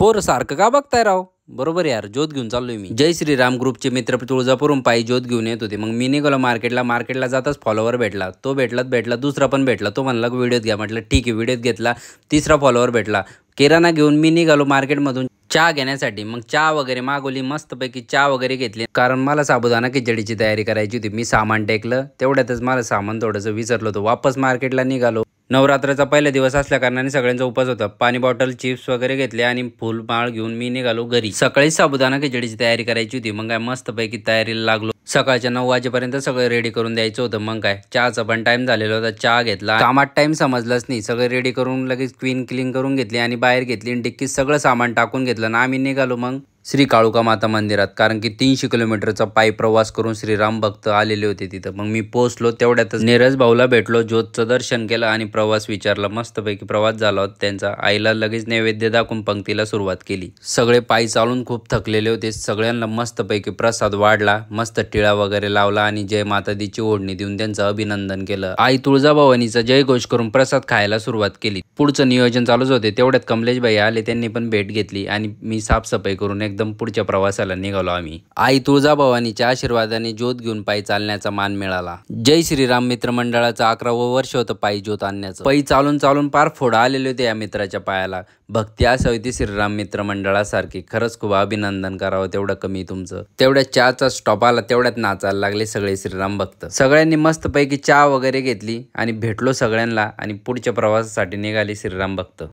पोर सारखं का बघताय राव? बरोबर यार, ज्योत घेऊन चाललोय मी. जय श्रीराम ग्रुपचे मित्र तुळजापूरहून पायी ज्योत घेऊन येत होते. मग मी निघालो मार्केटला जाताच फॉलोवर भेटला. तो भेटला, दुसरा पण भेटला. तो म्हणला व्हिडिओत घ्या. म्हटलं ठीक आहे, व्हिडिओत घेतला. तिसरा फॉलोवर भेटला. किराणा घेऊन मी निघालो मार्केटमधून चहा घेण्यासाठी. मग चहा वगैरे मागवली, मस्तपैकी चहा वगैरे घेतली, कारण मला साबुदाणा खिचडीची तयारी करायची होती. मी सामान टेकलं, तेवढ्यातच मला सामान थोडंसं विसरलो होतं. वापस मार्केटला निघालो. नवरात्राचा पहिला दिवस असल्या कारणाने सगळ्यांचा उपास होता. पाणी बॉटल, चिप्स वगैरे घेतले आणि फुल माळ घेऊन मी निघालो घरी. सकाळी साबुदाणा खिचडीची तयारी करायची होती. मग काय मस्तपैकी तयारीला लागलो. सकाळच्या 9 वाजेपर्यंत सगळं रेडी करून द्यायचं होतं. मग काय चहाचा पण टाइम झालेला होता. चहा घेतला. कामात टाइम समजलाच नाही. सगळं रेडी करून लगेच क्लीन करून घेतली आणि बाहेर घेतली आणि डिक्कीत सगळं सामान टाकून घेतलं ना आम्ही निघालो मग श्री काळुका माता मंदिरात. कारण की 300 किलोमीटरचा पायी प्रवास करून श्रीराम भक्त आलेले होते तिथं. मग मी पोहोचलो. तेवढ्यातच नीरज भाऊला भेटलो. ज्योतचं दर्शन केलं आणि प्रवास विचारला. मस्तपैकी प्रवास झाला होता त्यांचा. आईला लगेच नैवेद्य दाखवून पंक्तीला सुरुवात केली. सगळे पायी चालून खूप थकलेले होते. सगळ्यांना मस्तपैकी प्रसाद वाढला. मस्त टिळा वगैरे लावला आणि जय माता दीची ओढणी देऊन त्यांचं अभिनंदन केलं. आई तुळजाभवानीचा जयघोष करून प्रसाद खायला सुरुवात केली. पुढचं नियोजन चालूच होते. तेवढ्यात कमलेश भाई आले. त्यांनी पण भेट घेतली आणि मी साफसफाई करून एकदम पुढच्या प्रवासाला निघालो आम्ही. आई तुळजाभवानीच्या आशीर्वादाने ज्योत घेऊन पायी चालण्याचा मान मिळाला. जय श्रीराम मित्रमंडळाचं 11वं वर्ष होतं पायी ज्योत आणण्याचं. पायी चालून पार फोडा आलेले होते या मित्राच्या पायाला. भक्ती असावी ती श्रीराम मित्रमंडळासारखी. खरंच खूप अभिनंदन करावं तेवढं कमी तुमचं. तेवढ्यात चहाचा स्टॉप आला. तेवढ्यात नाचायला लागले सगळे श्रीराम भक्त. सगळ्यांनी मस्तपैकी चहा वगैरे घेतली आणि भेटलो सगळ्यांना आणि पुढच्या प्रवासासाठी निघाले श्रीराम भक्त.